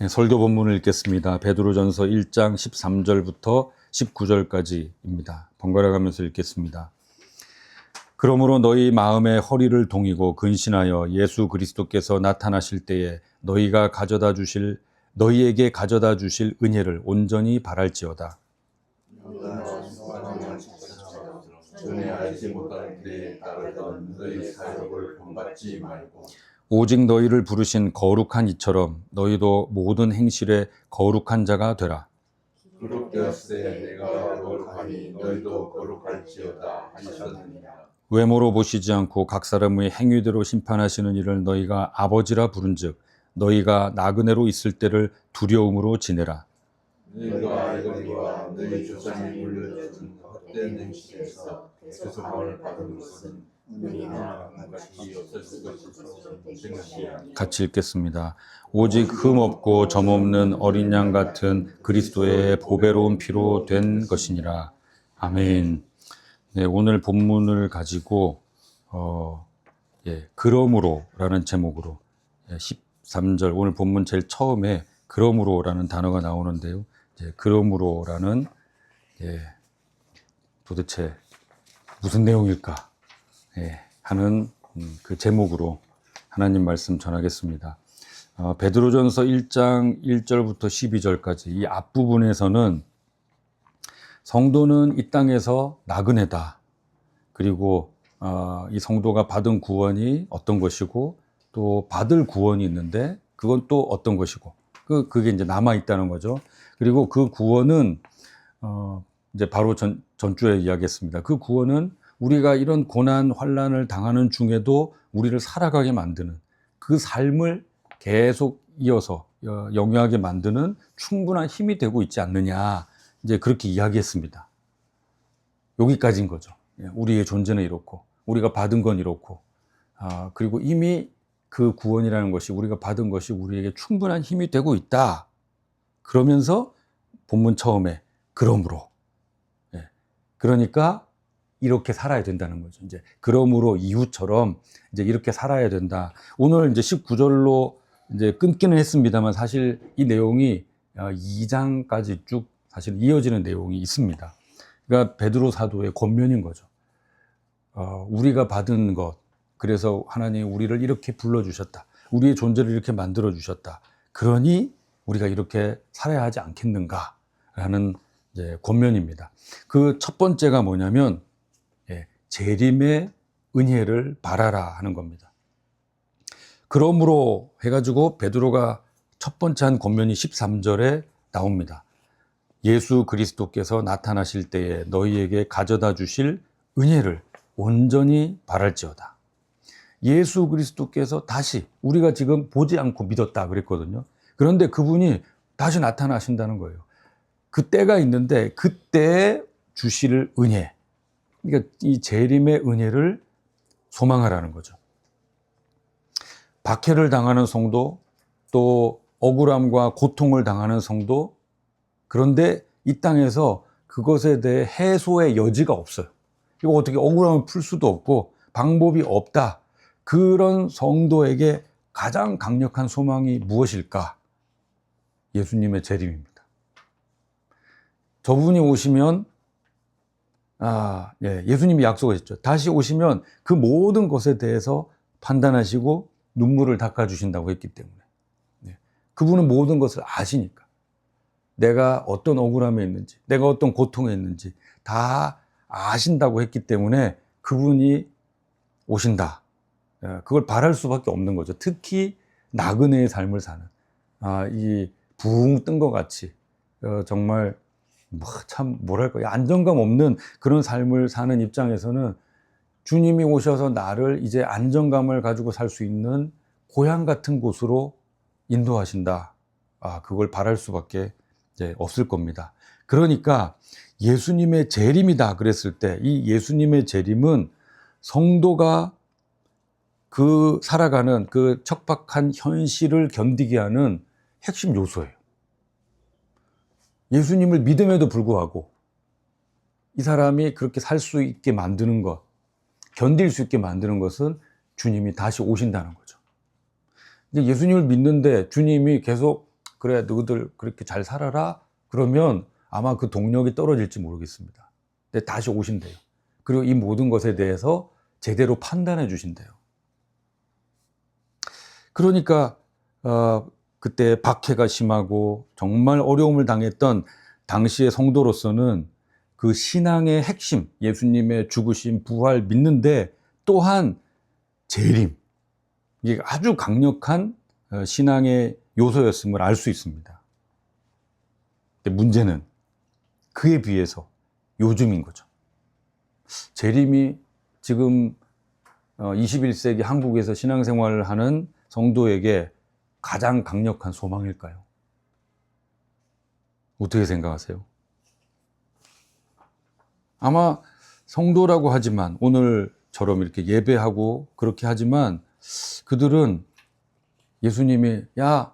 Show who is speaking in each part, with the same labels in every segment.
Speaker 1: 네, 설교 본문을 읽겠습니다. 베드로전서 1장 13절부터 19절까지입니다. 번갈아 가면서 읽겠습니다. 그러므로 너희 마음의 허리를 동이고 근신하여 예수 그리스도께서 나타나실 때에 너희에게 가져다 주실 은혜를 온전히 바랄지어다. 전에 알지 못한 길에 따르던 너희 사역을 본받지 말고 오직 너희를 부르신 거룩한 이처럼 너희도 모든 행실에 거룩한 자가 되라. 그렇되었을 때 내가 거룩하니 너희도 거룩할지어다 하셨느니라. 외모로 보시지 않고 각 사람의 행위대로 심판하시는 이를 너희가 아버지라 부른즉 너희가 나그네로 있을 때를 두려움으로 지내라. 너희가 알거니와 너희 조상이 물려준 헛된 행실에서 대속함을 받은 것은 은혜나 같이 없어질 것이라고 생각하니. 같이 읽겠습니다. 오직 흠 없고 점 없는 어린 양 같은 그리스도의 보배로운 피로 된 것이니라. 아멘. 네, 오늘 본문을 가지고 그러므로라는 제목으로 13절 오늘 본문 제일 처음에 그러므로라는 단어가 나오는데요. 그러므로라는 도대체 무슨 내용일까 하는 그 제목으로 하나님 말씀 전하겠습니다. 베드로전서 1장 1절부터 12절까지 이 앞부분에서는 성도는 이 땅에서 나그네다. 그리고 이 성도가 받은 구원이 어떤 것이고 또 받을 구원이 있는데 그건 또 어떤 것이고 그게 이제 남아 있다는 거죠. 그리고 그 구원은 이제 바로 전주에 이야기했습니다. 그 구원은 우리가 이런 고난 환난을 당하는 중에도 우리를 살아가게 만드는 그 삶을 계속 이어서 영위하게 만드는 충분한 힘이 되고 있지 않느냐. 이제 그렇게 이야기했습니다. 여기까지인 거죠. 우리의 존재는 이렇고 우리가 받은 건 이렇고 그리고 이미 그 구원이라는 것이 우리가 받은 것이 우리에게 충분한 힘이 되고 있다. 그러면서 본문 처음에 그러므로 그러니까 이렇게 살아야 된다는 거죠. 이제 그러므로 이후처럼 이제 이렇게 살아야 된다. 오늘 이제 19절로 이제 끊기는 했습니다만 사실 이 내용이 2장까지 쭉 사실 이어지는 내용이 있습니다. 그러니까 베드로 사도의 권면인 거죠. 우리가 받은 것, 그래서 하나님 우리를 이렇게 불러주셨다. 우리의 존재를 이렇게 만들어주셨다. 그러니 우리가 이렇게 살아야 하지 않겠는가 라는 이제 권면입니다. 그 첫 번째가 뭐냐면 재림의 은혜를 바라라 하는 겁니다. 그러므로 해가지고 베드로가 첫 번째 한 권면이 13절에 나옵니다. 예수 그리스도께서 나타나실 때에 너희에게 가져다 주실 은혜를 온전히 바랄지어다. 예수 그리스도께서 다시 우리가 지금 보지 않고 믿었다 그랬거든요. 그런데 그분이 다시 나타나신다는 거예요. 그때가 있는데 그때에 주실 은혜, 그러니까 이 재림의 은혜를 소망하라는 거죠. 박해를 당하는 성도, 또 억울함과 고통을 당하는 성도, 그런데 이 땅에서 그것에 대해 해소의 여지가 없어요. 이거 어떻게 억울함을 풀 수도 없고 방법이 없다. 그런 성도에게 가장 강력한 소망이 무엇일까? 예수님의 재림입니다. 저분이 오시면 예수님이 약속하셨죠. 다시 오시면 그 모든 것에 대해서 판단하시고 눈물을 닦아주신다고 했기 때문에 그분은 모든 것을 아시니까 내가 어떤 억울함에 있는지 내가 어떤 고통에 있는지 다 아신다고 했기 때문에 그분이 오신다. 그걸 바랄 수밖에 없는 거죠. 특히 나그네의 삶을 사는 이 붕 뜬 것 같이 정말 참 뭐랄까 안정감 없는 그런 삶을 사는 입장에서는 주님이 오셔서 나를 이제 안정감을 가지고 살 수 있는 고향 같은 곳으로 인도하신다. 그걸 바랄 수밖에 없을 겁니다. 그러니까 예수님의 재림이다 그랬을 때 이 예수님의 재림은 성도가 그 살아가는 그 척박한 현실을 견디게 하는 핵심 요소예요. 예수님을 믿음에도 불구하고 이 사람이 그렇게 살 수 있게 만드는 것, 견딜 수 있게 만드는 것은 주님이 다시 오신다는 거죠. 예수님을 믿는데 주님이 계속 그래 너희들 그렇게 잘 살아라 그러면 아마 그 동력이 떨어질지 모르겠습니다. 근데 다시 오신대요. 그리고 이 모든 것에 대해서 제대로 판단해 주신대요. 그러니까 그때 박해가 심하고 정말 어려움을 당했던 당시의 성도로서는 그 신앙의 핵심, 예수님의 죽으심, 부활 믿는데 또한 재림, 이게 아주 강력한 신앙의 요소였음을 알 수 있습니다. 근데 문제는 그에 비해서 요즘인 거죠. 재림이 지금 21세기 한국에서 신앙생활을 하는 성도에게 가장 강력한 소망일까요? 어떻게 생각하세요? 아마 성도라고 하지만 오늘처럼 이렇게 예배하고 그렇게 하지만 그들은 예수님이 야,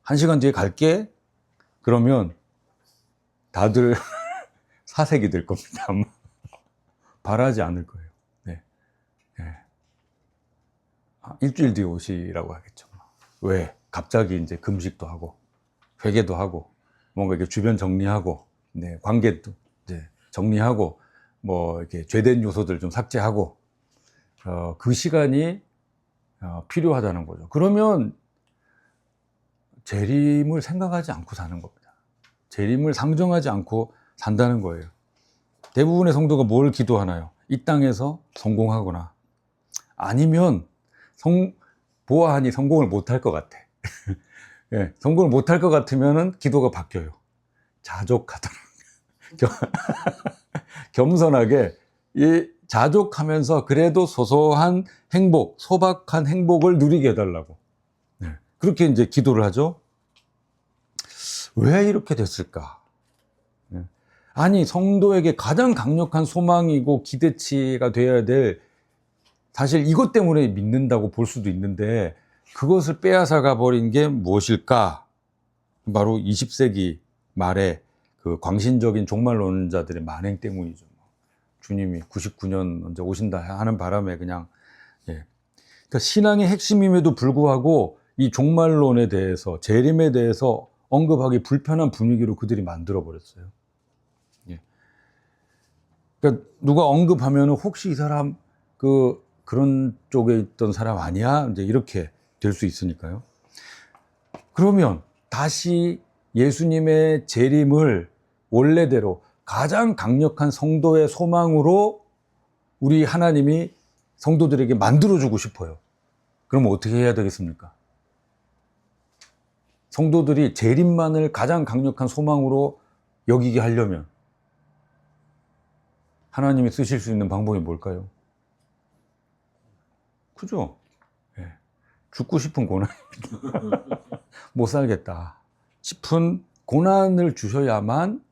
Speaker 1: 1시간 뒤에 갈게? 그러면 다들 사색이 될 겁니다. 아마. 바라지 않을 거예요. 네. 네. 일주일 뒤에 오시라고 하겠죠. 왜? 갑자기 이제 금식도 하고 회개도 하고 뭔가 이렇게 주변 정리하고 네, 관계도 이제 정리하고 뭐 이렇게 죄된 요소들 좀 삭제하고 그 시간이 필요하다는 거죠. 그러면 재림을 생각하지 않고 사는 겁니다. 재림을 상정하지 않고 산다는 거예요. 대부분의 성도가 뭘 기도하나요? 이 땅에서 성공하거나 아니면 보아하니 성공을 못할 것 같아. 예, 성공을 못할 것 같으면은 기도가 바뀌어요. 자족하도록. 겸손하게 이 자족하면서 그래도 소소한 행복, 소박한 행복을 누리게 해달라고. 네, 그렇게 이제 기도를 하죠. 왜 이렇게 됐을까? 네. 아니, 성도에게 가장 강력한 소망이고 기대치가 되어야 될 사실 이것 때문에 믿는다고 볼 수도 있는데 그것을 빼앗아가 버린 게 무엇일까? 바로 20세기 말에 그 광신적인 종말론자들의 만행 때문이죠. 주님이 99년 언제 오신다 하는 바람에 그냥 예. 그러니까 신앙의 핵심임에도 불구하고 이 종말론에 대해서 재림에 대해서 언급하기 불편한 분위기로 그들이 만들어 버렸어요. 예. 그러니까 누가 언급하면 혹시 이 사람 그런 쪽에 있던 사람 아니야? 이제 이렇게 될 수 있으니까요. 그러면 다시 예수님의 재림을 원래대로 가장 강력한 성도의 소망으로 우리 하나님이 성도들에게 만들어주고 싶어요. 그럼 어떻게 해야 되겠습니까? 성도들이 재림만을 가장 강력한 소망으로 여기게 하려면 하나님이 쓰실 수 있는 방법이 뭘까요? 그죠? 네. 죽고 싶은 고난입니다. 못 살겠다 싶은 고난을 주셔야만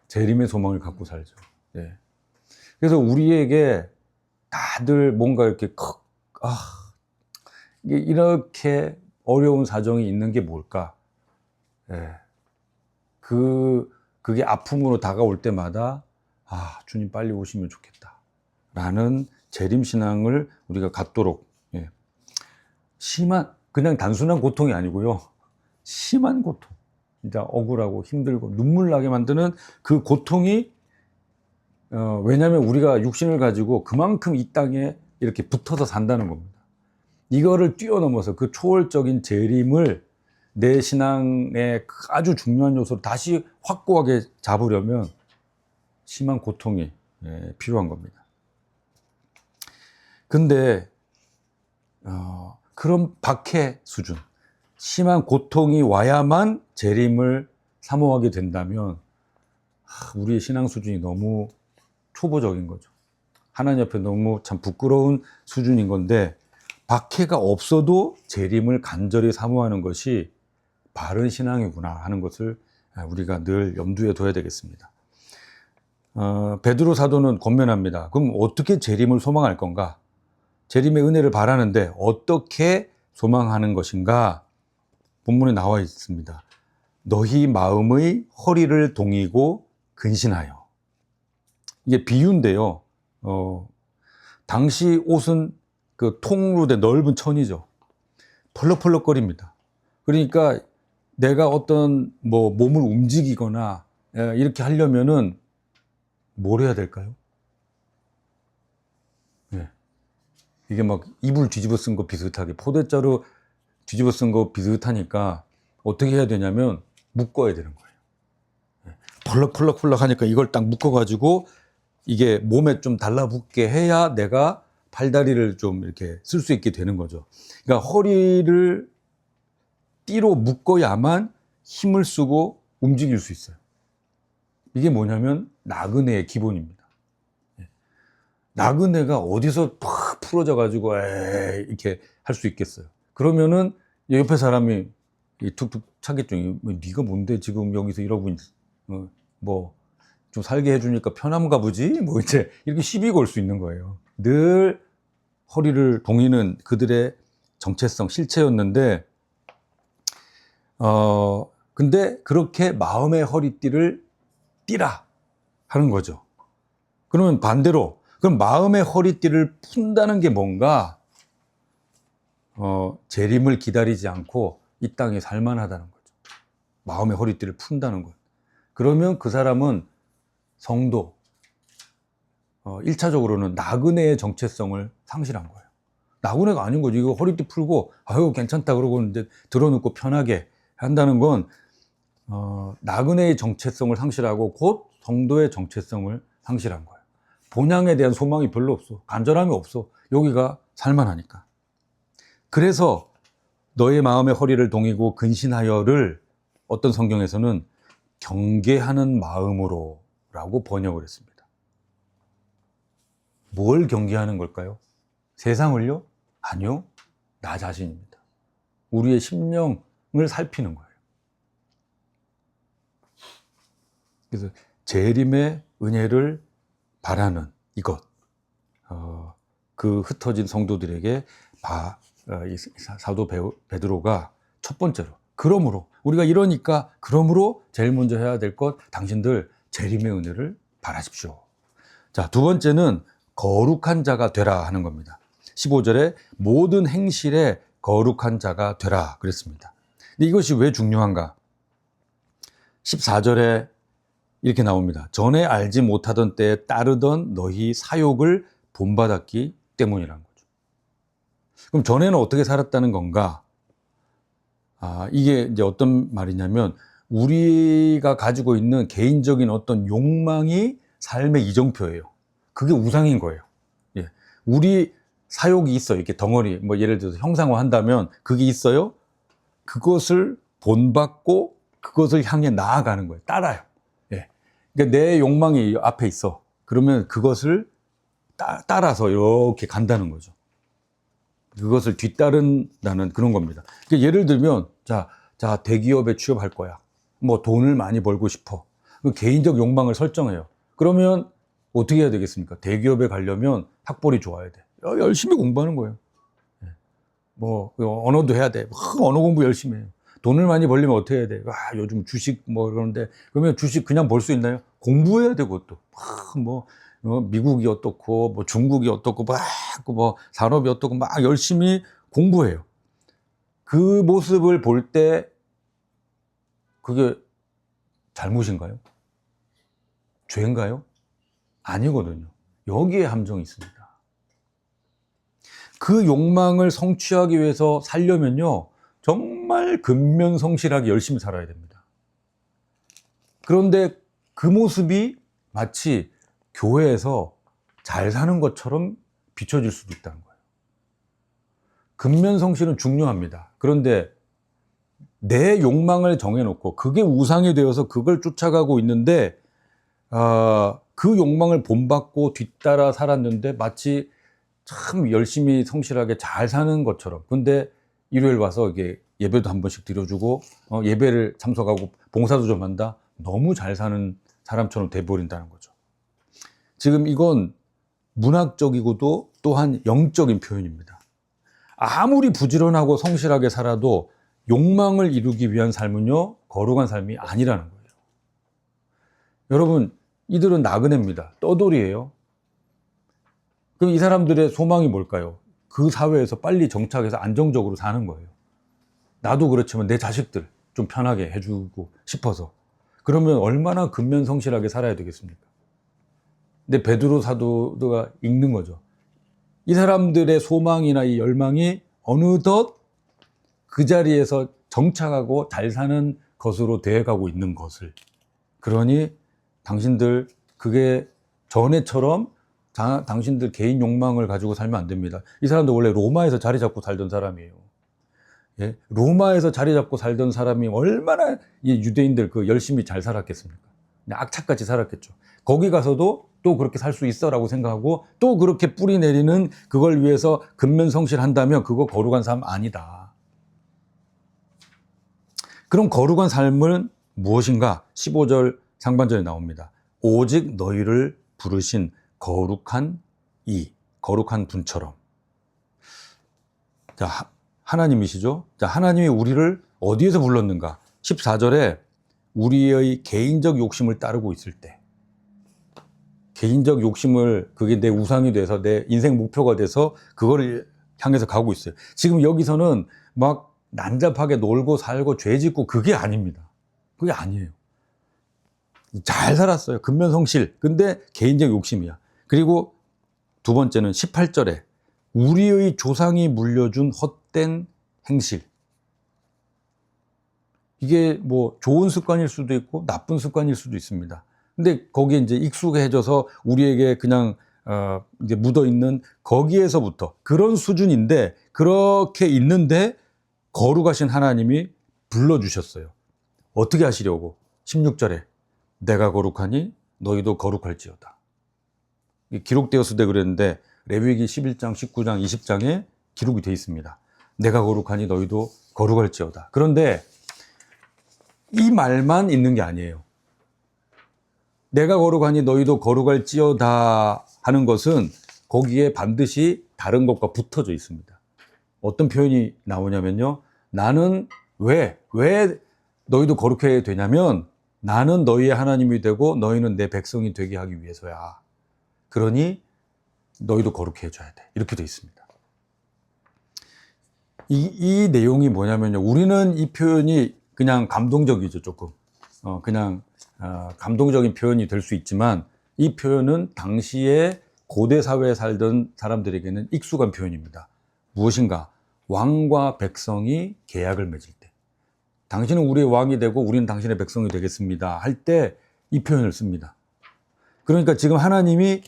Speaker 1: 재림의 소망을 갖고 살죠. 네. 그래서 우리에게 다들 뭔가 이렇게 이렇게 어려운 사정이 있는 게 뭘까? 네. 그게 아픔으로 다가올 때마다 주님 빨리 오시면 좋겠다 라는 재림신앙을 우리가 갖도록 예. 그냥 단순한 고통이 아니고요. 심한 고통. 진짜 억울하고 힘들고 눈물 나게 만드는 그 고통이 왜냐하면 우리가 육신을 가지고 그만큼 이 땅에 이렇게 붙어서 산다는 겁니다. 이거를 뛰어넘어서 그 초월적인 재림을 내 신앙의 아주 중요한 요소로 다시 확고하게 잡으려면 심한 고통이 필요한 겁니다. 근데 그런 박해 수준, 심한 고통이 와야만 재림을 사모하게 된다면 우리의 신앙 수준이 너무 초보적인 거죠. 하나님 앞에 너무 참 부끄러운 수준인 건데 박해가 없어도 재림을 간절히 사모하는 것이 바른 신앙이구나 하는 것을 우리가 늘 염두에 둬야 되겠습니다. 베드로 사도는 권면합니다. 그럼 어떻게 재림을 소망할 건가? 재림의 은혜를 바라는데 어떻게 소망하는 것인가? 본문에 나와 있습니다. 너희 마음의 허리를 동이고 근신하여. 이게 비유인데요. 당시 옷은 그 통으로 된 넓은 천이죠. 펄럭펄럭거립니다. 그러니까 내가 어떤 뭐 몸을 움직이거나 이렇게 하려면은 뭘 해야 될까요? 네. 이게 막 이불 뒤집어 쓴 거 비슷하게 포대자루 뒤집어 쓴 거 비슷하니까 어떻게 해야 되냐면 묶어야 되는 거예요. 펄럭펄럭 하니까 이걸 딱 묶어가지고 이게 몸에 좀 달라붙게 해야 내가 팔다리를 좀 이렇게 쓸 수 있게 되는 거죠. 그러니까 허리를 띠로 묶어야만 힘을 쓰고 움직일 수 있어요. 이게 뭐냐면 나그네의 기본입니다. 나그네가 어디서 팍 풀어져 가지고 이렇게 할 수 있겠어요. 그러면은 옆에 사람이 툭툭 차겠죠. 네가 뭔데 지금 여기서 이러고 뭐 좀 살게 해주니까 편한가 보지? 뭐 이제 이렇게 시비 걸 수 있는 거예요. 늘 허리를 동이는 그들의 정체성, 실체였는데 근데 그렇게 마음의 허리띠를 띠라 하는 거죠. 그러면 반대로 그럼 마음의 허리띠를 푼다는 게 뭔가 재림을 기다리지 않고 이 땅에 살만하다는 거죠. 마음의 허리띠를 푼다는 것. 그러면 그 사람은 성도 1차적으로는 나그네의 정체성을 상실한 거예요. 나그네가 아닌 거죠. 이거 허리띠 풀고 아유 괜찮다 그러고 이제 들어눕고 편하게 한다는 건 나그네의 정체성을 상실하고 곧 성도의 정체성을 상실한 거예요. 본향에 대한 소망이 별로 없어. 간절함이 없어. 여기가 살만하니까. 그래서 너의 마음의 허리를 동이고 근신하여를 어떤 성경에서는 경계하는 마음으로 라고 번역을 했습니다. 뭘 경계하는 걸까요? 세상을요? 아니요. 나 자신입니다. 우리의 심령을 살피는 거예요. 그래서 재림의 은혜를 바라는 이것, 그 흩어진 성도들에게 사도 베드로가 첫 번째로, 그러므로 우리가 이러니까 그러므로 제일 먼저 해야 될 것, 당신들 재림의 은혜를 바라십시오. 자, 두 번째는 거룩한 자가 되라 하는 겁니다. 15절에 모든 행실에 거룩한 자가 되라 그랬습니다. 근데 이것이 왜 중요한가? 14절에 이렇게 나옵니다. 전에 알지 못하던 때에 따르던 너희 사욕을 본받았기 때문이라는 거죠. 그럼 전에는 어떻게 살았다는 건가? 이게 이제 어떤 말이냐면 우리가 가지고 있는 개인적인 어떤 욕망이 삶의 이정표예요. 그게 우상인 거예요. 예. 우리 사욕이 있어요. 이렇게 덩어리, 뭐 예를 들어서 형상화 한다면 그게 있어요. 그것을 본받고 그것을 향해 나아가는 거예요. 따라요. 예. 그러니까 내 욕망이 앞에 있어. 그러면 그것을 따라서 이렇게 간다는 거죠. 그것을 뒤따른다는 그런 겁니다. 그러니까 예를 들면, 자, 대기업에 취업할 거야. 뭐 돈을 많이 벌고 싶어. 그 개인적 욕망을 설정해요. 그러면 어떻게 해야 되겠습니까? 대기업에 가려면 학벌이 좋아야 돼. 열심히 공부하는 거예요. 뭐 언어도 해야 돼. 언어 공부 열심히 해요. 돈을 많이 벌려면 어떻게 해야 돼? 요즘 주식 뭐 그러는데 그러면 주식 그냥 벌 수 있나요? 공부해야 되고 또 뭐 미국이 어떻고 뭐 중국이 어떻고 뭐 산업이 어떻고 막 열심히 공부해요. 그 모습을 볼 때 그게 잘못인가요? 죄인가요? 아니거든요. 여기에 함정이 있습니다. 그 욕망을 성취하기 위해서 살려면요, 정말 근면성실하게 열심히 살아야 됩니다. 그런데 그 모습이 마치 교회에서 잘 사는 것처럼 비춰질 수도 있다는 거예요. 근면성실은 중요합니다. 그런데 내 욕망을 정해놓고 그게 우상이 되어서 그걸 쫓아가고 있는데 그 욕망을 본받고 뒤따라 살았는데 마치 참 열심히 성실하게 잘 사는 것처럼. 근데 일요일 와서 이게 예배도 한 번씩 드려주고 예배를 참석하고 봉사도 좀 한다. 너무 잘 사는 사람처럼 돼버린다는 거죠. 지금 이건 문학적이고도 또한 영적인 표현입니다. 아무리 부지런하고 성실하게 살아도 욕망을 이루기 위한 삶은요, 거룩한 삶이 아니라는 거예요. 여러분, 이들은 나그네입니다. 떠돌이에요. 그럼 이 사람들의 소망이 뭘까요? 그 사회에서 빨리 정착해서 안정적으로 사는 거예요. 나도 그렇지만 내 자식들, 좀 편하게 해주고 싶어서. 그러면 얼마나 근면성실하게 살아야 되겠습니까? 근데 베드로 사도가 읽는 거죠. 이 사람들의 소망이나 이 열망이 어느덧 그 자리에서 정착하고 잘 사는 것으로 되어가고 있는 것을. 그러니 당신들 그게 전에처럼 당신들 개인 욕망을 가지고 살면 안 됩니다. 이 사람도 원래 로마에서 자리 잡고 살던 사람이에요. 예? 로마에서 자리 잡고 살던 사람이 얼마나 이 유대인들 그 열심히 잘 살았겠습니까? 악착같이 살았겠죠. 거기 가서도 또 그렇게 살 수 있어라고 생각하고 또 그렇게 뿌리 내리는 그걸 위해서 근면성실한다면 그거 거룩한 삶 아니다. 그럼 거룩한 삶은 무엇인가? 15절 상반절에 나옵니다. 오직 너희를 부르신 거룩한 거룩한 분처럼. 자, 하나님이시죠? 자, 하나님이 우리를 어디에서 불렀는가? 14절에 우리의 개인적 욕심을 따르고 있을 때, 개인적 욕심을, 그게 내 우상이 돼서 내 인생 목표가 돼서 그거를 향해서 가고 있어요. 지금 여기서는 막 난잡하게 놀고 살고 죄 짓고 그게 아닙니다. 그게 아니에요. 잘 살았어요. 근면성실. 근데 개인적 욕심이야. 그리고 두 번째는 18절에 우리의 조상이 물려준 헛된 행실. 이게 뭐 좋은 습관일 수도 있고 나쁜 습관일 수도 있습니다. 근데 거기에 이제 익숙해져서 우리에게 그냥 이제 묻어 있는 거기에서부터 그런 수준인데, 그렇게 있는데 거룩하신 하나님이 불러주셨어요. 어떻게 하시려고? 16절에 내가 거룩하니 너희도 거룩할지어다. 기록되었을 때 그랬는데 레위기 11장, 19장, 20장에 기록이 되어 있습니다. 내가 거룩하니 너희도 거룩할지어다. 그런데 이 말만 있는 게 아니에요. 내가 거룩하니 너희도 거룩할지어다 하는 것은 거기에 반드시 다른 것과 붙어져 있습니다. 어떤 표현이 나오냐면요. 나는 왜 너희도 거룩해야 되냐면 나는 너희의 하나님이 되고 너희는 내 백성이 되게 하기 위해서야. 그러니 너희도 거룩해 줘야 돼. 이렇게 되어 있습니다. 이 내용이 뭐냐면요. 우리는 이 표현이 그냥 감동적이죠, 조금. 그냥 감동적인 표현이 될 수 있지만 이 표현은 당시에 고대 사회에 살던 사람들에게는 익숙한 표현입니다. 무엇인가? 왕과 백성이 계약을 맺을 때, 당신은 우리의 왕이 되고 우리는 당신의 백성이 되겠습니다 할 때 이 표현을 씁니다. 그러니까 지금 하나님이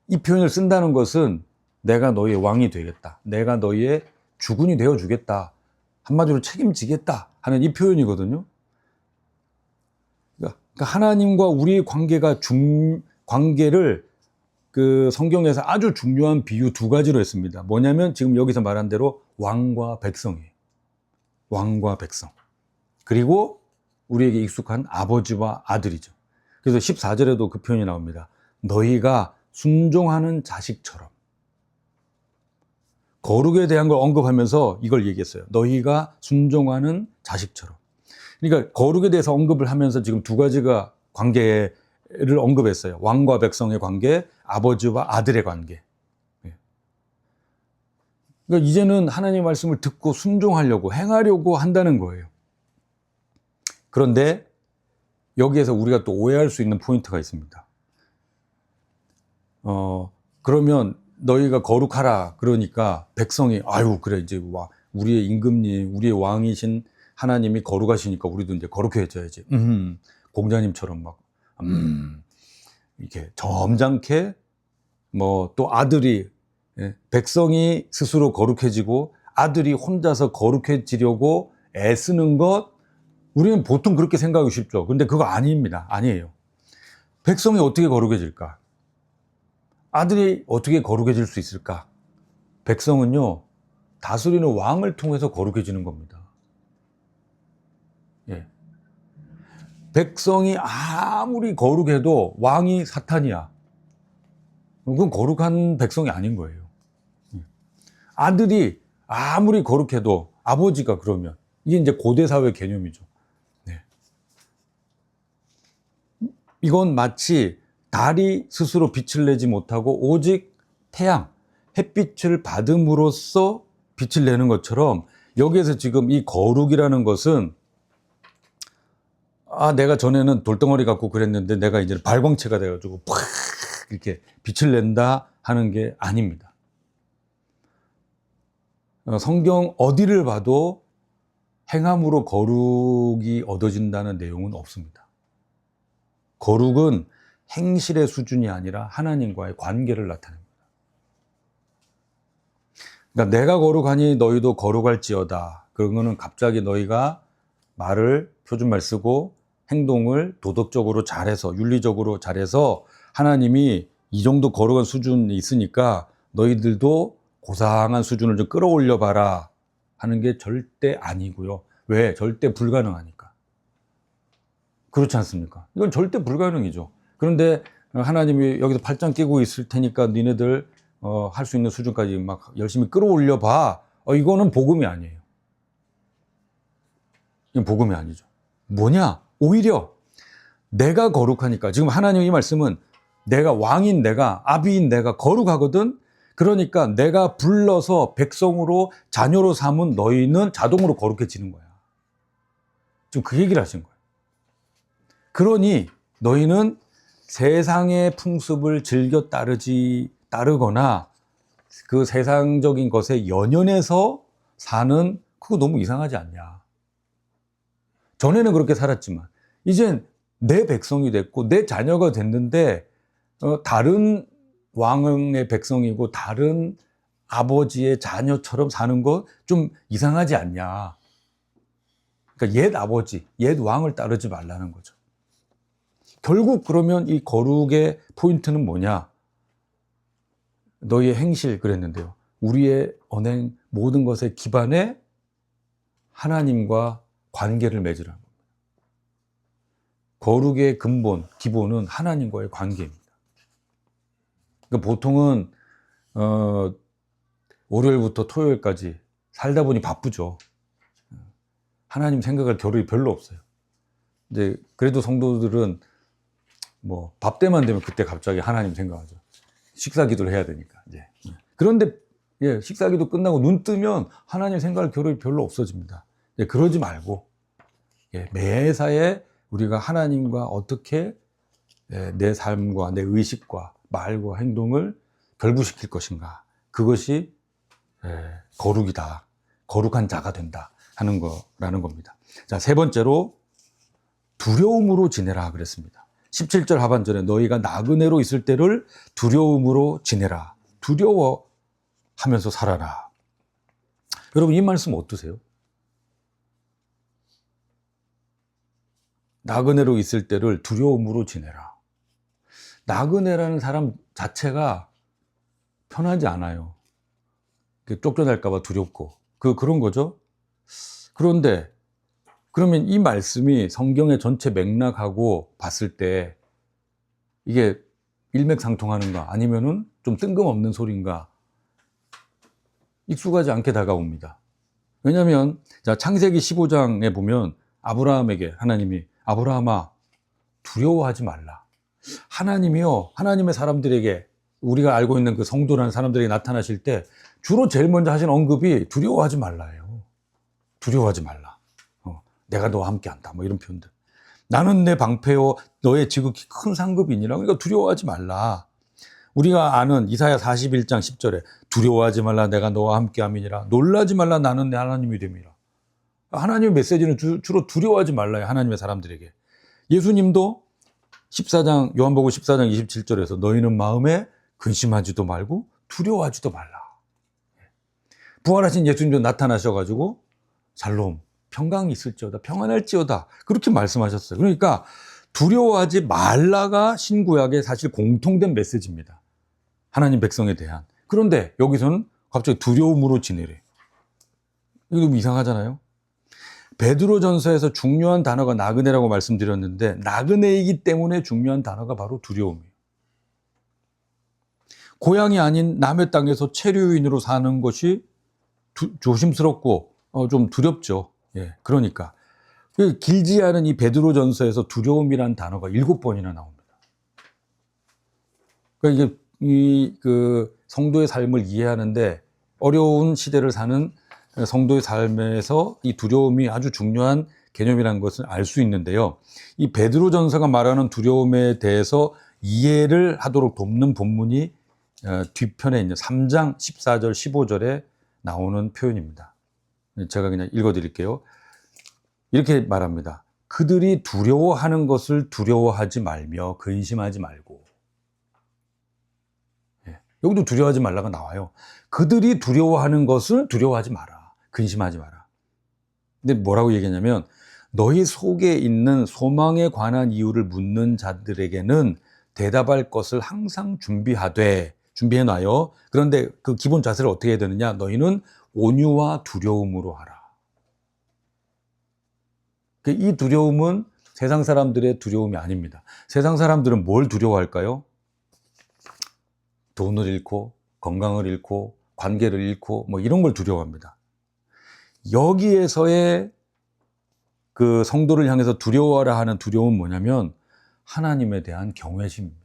Speaker 1: 이 표현을 쓴다는 것은 내가 너희의 왕이 되겠다, 내가 너희의 주군이 되어주겠다, 한마디로 책임지겠다 하는 이 표현이거든요. 그러니까 하나님과 우리의 관계를 그 성경에서 아주 중요한 비유 두 가지로 했습니다. 뭐냐면 지금 여기서 말한 대로 왕과 백성이에요. 왕과 백성. 그리고 우리에게 익숙한 아버지와 아들이죠. 그래서 14절에도 그 표현이 나옵니다. 너희가 순종하는 자식처럼. 거룩에 대한 걸 언급하면서 이걸 얘기했어요. 너희가 순종하는 자식처럼. 그러니까 거룩에 대해서 언급을 하면서 지금 두 가지가 관계를 언급했어요. 왕과 백성의 관계, 아버지와 아들의 관계. 그러니까 이제는 하나님의 말씀을 듣고 순종하려고, 행하려고 한다는 거예요. 그런데 여기에서 우리가 또 오해할 수 있는 포인트가 있습니다. 그러면 너희가 거룩하라 그러니까 백성이 아유 그래 이제 우리의 임금님, 우리의 왕이신 하나님이 거룩하시니까 우리도 이제 거룩해져야지. 공자님처럼 막 이렇게 점잖게 뭐 또 아들이, 백성이 스스로 거룩해지고 아들이 혼자서 거룩해지려고 애쓰는 것, 우리는 보통 그렇게 생각하기 쉽죠. 근데 그거 아닙니다. 아니에요. 백성이 어떻게 거룩해질까? 아들이 어떻게 거룩해질 수 있을까? 백성은요, 다스리는 왕을 통해서 거룩해지는 겁니다. 예. 백성이 아무리 거룩해도 왕이 사탄이야. 그건 거룩한 백성이 아닌 거예요. 아들이 아무리 거룩해도 아버지가 그러면, 이게 이제 고대 사회 개념이죠. 네. 이건 마치 달이 스스로 빛을 내지 못하고 오직 태양, 햇빛을 받음으로써 빛을 내는 것처럼 여기에서 지금 이 거룩이라는 것은 아, 내가 전에는 돌덩어리 갖고 그랬는데 내가 이제 발광체가 돼가지고 팍 이렇게 빛을 낸다 하는 게 아닙니다. 성경 어디를 봐도 행함으로 거룩이 얻어진다는 내용은 없습니다. 거룩은 행실의 수준이 아니라 하나님과의 관계를 나타냅니다. 그러니까 내가 거룩하니 너희도 거룩할지어다. 그런 거는 갑자기 너희가 말을 표준말 쓰고 행동을 도덕적으로 잘해서 윤리적으로 잘해서 하나님이 이 정도 거룩한 수준이 있으니까 너희들도 고상한 수준을 좀 끌어올려 봐라 하는 게 절대 아니고요. 왜? 절대 불가능하니까. 그렇지 않습니까? 이건 절대 불가능이죠. 그런데 하나님이 여기서 팔짱 끼고 있을 테니까 니네들 할 수 있는 수준까지 막 열심히 끌어올려 봐. 이거는 복음이 아니에요. 이건 복음이 아니죠. 뭐냐? 오히려 내가 거룩하니까, 지금 하나님 이 말씀은 내가 왕인 내가, 아비인 내가 거룩하거든. 그러니까 내가 불러서 백성으로 자녀로 삼은 너희는 자동으로 거룩해지는 거야. 지금 그 얘기를 하신 거예요. 그러니 너희는 세상의 풍습을 즐겨 따르거나 그 세상적인 것에 연연해서 사는, 그거 너무 이상하지 않냐. 전에는 그렇게 살았지만 이젠 내 백성이 됐고 내 자녀가 됐는데 다른 왕의 백성이고 다른 아버지의 자녀처럼 사는 거 좀 이상하지 않냐. 그러니까 옛 아버지, 옛 왕을 따르지 말라는 거죠. 결국 그러면 이 거룩의 포인트는 뭐냐? 너희의 행실 그랬는데요. 우리의 언행 모든 것의 기반에 하나님과 관계를 맺으라는 겁니다. 거룩의 근본, 기본은 하나님과의 관계입니다. 그러니까 보통은 월요일부터 토요일까지 살다 보니 바쁘죠. 하나님 생각할 겨를이 별로 없어요. 이제 그래도 성도들은 뭐 밥 때만 되면 그때 갑자기 하나님 생각하죠. 식사 기도를 해야 되니까. 이제. 그런데 식사 기도 끝나고 눈 뜨면 하나님 생각할 겨를이 별로 없어집니다. 그러지 말고 매사에 우리가 하나님과 어떻게 내 삶과 내 의식과 말과 행동을 결부시킬 것인가. 그것이 거룩이다. 거룩한 자가 된다 하는 거라는 겁니다. 자, 세 번째로 두려움으로 지내라 그랬습니다. 17절 하반절에 너희가 나그네로 있을 때를 두려움으로 지내라. 두려워하면서 살아라. 여러분 이 말씀 어떠세요? 나그네로 있을 때를 두려움으로 지내라. 나그네라는 사람 자체가 편하지 않아요. 쫓겨날까 봐 두렵고 그런 거죠. 그런데 그러면 이 말씀이 성경의 전체 맥락하고 봤을 때 이게 일맥상통하는가 아니면은 좀 뜬금없는 소리인가 익숙하지 않게 다가옵니다. 왜냐하면 창세기 15장에 보면 아브라함에게 하나님이 아브라함아 두려워하지 말라. 하나님이요, 하나님의 사람들에게 우리가 알고 있는 그 성도라는 사람들에게 나타나실 때 주로 제일 먼저 하신 언급이 두려워하지 말라예요. 두려워하지 말라. 내가 너와 함께한다. 뭐 이런 표현들. 나는 내 방패요 너의 지극히 큰 상급이니라. 그러니까 두려워하지 말라. 우리가 아는 이사야 41장 10절에 두려워하지 말라 내가 너와 함께함이니라. 놀라지 말라 나는 내 하나님이 됨이라. 하나님의 메시지는 주로 두려워하지 말라요. 하나님의 사람들에게. 예수님도 14장 요한복음 14장 27절에서 너희는 마음에 근심하지도 말고 두려워하지도 말라. 부활하신 예수님도 나타나셔가지고 잘롬 평강이 있을지어다 평안할지어다 그렇게 말씀하셨어요. 그러니까 두려워하지 말라가 신구약의 사실 공통된 메시지입니다. 하나님 백성에 대한. 그런데 여기서는 갑자기 두려움으로 지내래. 이거 너무 이상하잖아요. 베드로전서에서 중요한 단어가 나그네라고 말씀드렸는데 나그네이기 때문에 중요한 단어가 바로 두려움이에요. 고향이 아닌 남의 땅에서 체류인으로 사는 것이 조심스럽고 좀 두렵죠. 그러니까 길지 않은 이 베드로전서에서 두려움이라는 단어가 7번이나 나옵니다. 그러니까 이게 그 성도의 삶을 이해하는데 어려운 시대를 사는 성도의 삶에서 이 두려움이 아주 중요한 개념이라는 것을 알 수 있는데요. 이 베드로전서가 말하는 두려움에 대해서 이해를 하도록 돕는 본문이 뒤편에 있는 3장 14절 15절에 나오는 표현입니다. 제가 그냥 읽어드릴게요. 이렇게 말합니다. 그들이 두려워하는 것을 두려워하지 말며 근심하지 말고. 여기도 두려워하지 말라가 나와요. 그들이 두려워하는 것을 두려워하지 마라. 근심하지 마라. 근데 뭐라고 얘기하냐면 너희 속에 있는 소망에 관한 이유를 묻는 자들에게는 대답할 것을 항상 준비해놔요. 그런데 그 기본 자세를 어떻게 해야 되느냐? 너희는 온유와 두려움으로 하라. 이 두려움은 세상 사람들의 두려움이 아닙니다. 세상 사람들은 뭘 두려워할까요? 돈을 잃고 건강을 잃고 관계를 잃고 뭐 이런 걸 두려워합니다. 여기에서의 그 성도를 향해서 두려워하라 하는 두려움은 뭐냐면 하나님에 대한 경외심입니다.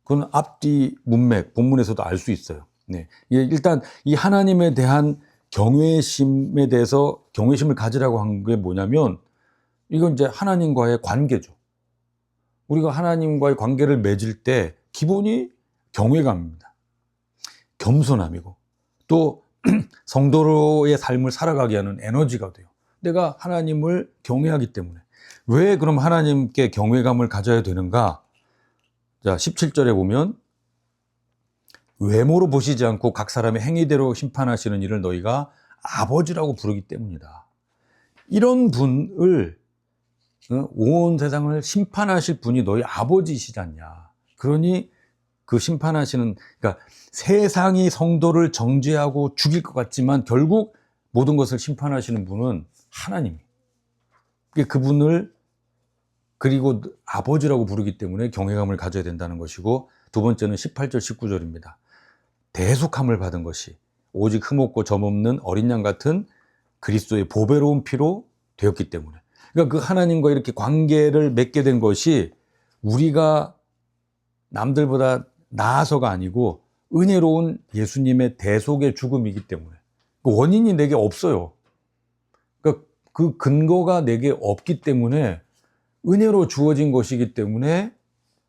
Speaker 1: 그건 앞뒤 문맥 본문에서도 알 수 있어요. 네. 일단 이 하나님에 대한 경외심에 대해서 경외심을 가지라고 한 게 뭐냐면 이건 이제 하나님과의 관계죠. 우리가 하나님과의 관계를 맺을 때 기본이 경외감입니다. 겸손함이고 또 성도로의 삶을 살아가게 하는 에너지가 돼요. 내가 하나님을 경외하기 때문에. 왜 그럼 하나님께 경외감을 가져야 되는가? 자, 17절에 보면 외모로 보시지 않고 각 사람의 행위대로 심판하시는 이를 너희가 아버지라고 부르기 때문이다. 이런 분을 온 세상을 심판하실 분이 너희 아버지시지 않냐. 그러니 그 심판하시는, 그러니까 세상이 성도를 정죄하고 죽일 것 같지만 결국 모든 것을 심판하시는 분은 하나님. 그분을 그리고 아버지라고 부르기 때문에 경외감을 가져야 된다는 것이고, 두 번째는 18절 19절입니다. 대속함을 받은 것이 오직 흠없고 점없는 어린 양 같은 그리스도의 보배로운 피로 되었기 때문에. 그러니까 그 하나님과 이렇게 관계를 맺게 된 것이 우리가 남들보다 나아서가 아니고 은혜로운 예수님의 대속의 죽음이기 때문에. 그 원인이 내게 없어요. 그러니까 그 근거가 내게 없기 때문에 은혜로 주어진 것이기 때문에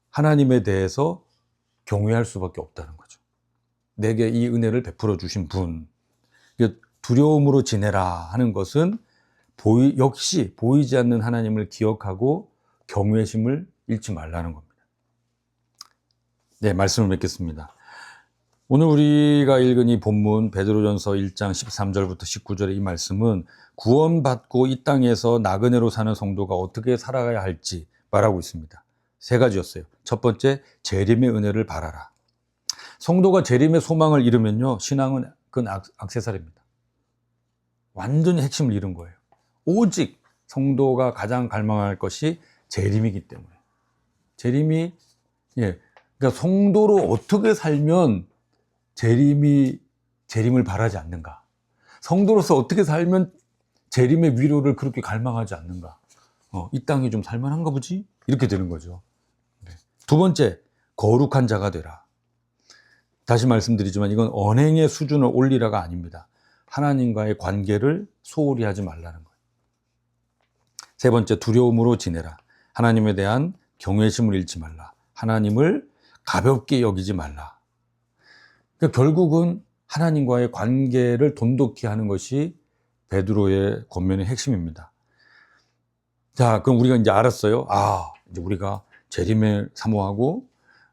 Speaker 1: 하나님에 대해서 경외할 수밖에 없다는 거죠. 내게 이 은혜를 베풀어 주신 분. 두려움으로 지내라 하는 것은 역시 보이지 않는 하나님을 기억하고 경외심을 잃지 말라는 겁니다. 네, 말씀을 맺겠습니다. 오늘 우리가 읽은 이 본문 베드로전서 1장 13절부터 19절의 이 말씀은 구원받고 이 땅에서 나그네로 사는 성도가 어떻게 살아가야 할지 말하고 있습니다. 세 가지였어요. 첫 번째, 재림의 은혜를 바라라. 성도가 재림의 소망을 잃으면요, 신앙은 그건 액세서리입니다. 완전히 핵심을 잃은 거예요. 오직 성도가 가장 갈망할 것이 재림이기 때문에. 재림이, 그러니까 성도로 어떻게 살면 재림을 바라지 않는가? 성도로서 어떻게 살면 재림의 위로를 그렇게 갈망하지 않는가? 이 땅이 좀 살만한가 보지? 이렇게 되는 거죠. 네. 두 번째, 거룩한 자가 되라. 다시 말씀드리지만 이건 언행의 수준을 올리라가 아닙니다. 하나님과의 관계를 소홀히 하지 말라는 거예요. 세 번째, 두려움으로 지내라. 하나님에 대한 경외심을 잃지 말라. 하나님을 가볍게 여기지 말라. 그러니까 결국은 하나님과의 관계를 돈독히 하는 것이 베드로의 권면의 핵심입니다. 자, 그럼 우리가 이제 알았어요. 이제 우리가 재림을 사모하고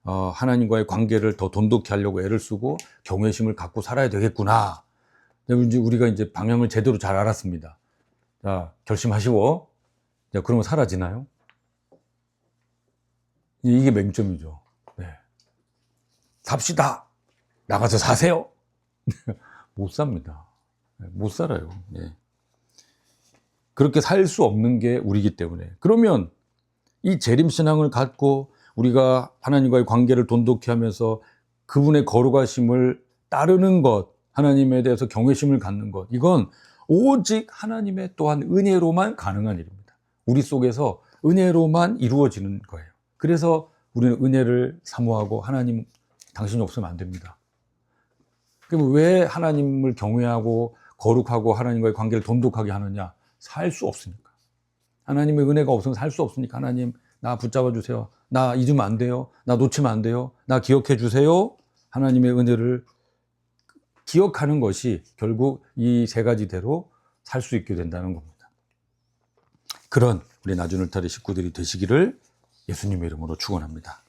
Speaker 1: 하나님과의 관계를 더 돈독히 하려고 애를 쓰고 경외심을 갖고 살아야 되겠구나. 이제 우리가 이제 방향을 제대로 잘 알았습니다. 자, 결심하시고, 자, 그러면 사라지나요? 이게 맹점이죠. 네. 삽시다. 나가서 사세요. 못 삽니다. 못 살아요. 네. 그렇게 살 수 없는 게 우리이기 때문에. 그러면 이 재림신앙을 갖고 우리가 하나님과의 관계를 돈독히 하면서 그분의 거룩하심을 따르는 것, 하나님에 대해서 경외심을 갖는 것, 이건 오직 하나님의 또한 은혜로만 가능한 일입니다. 우리 속에서 은혜로만 이루어지는 거예요. 그래서 우리는 은혜를 사모하고 하나님, 당신이 없으면 안 됩니다. 그럼 왜 하나님을 경외하고 거룩하고 하나님과의 관계를 돈독하게 하느냐? 살 수 없으니까. 하나님의 은혜가 없으면 살 수 없으니까 하나님 나 붙잡아 주세요. 나 잊으면 안 돼요. 나 놓치면 안 돼요. 나 기억해 주세요. 하나님의 은혜를 기억하는 것이 결국 이 세 가지대로 살 수 있게 된다는 겁니다. 그런 우리 나주 울타리 식구들이 되시기를 예수님의 이름으로 축원합니다.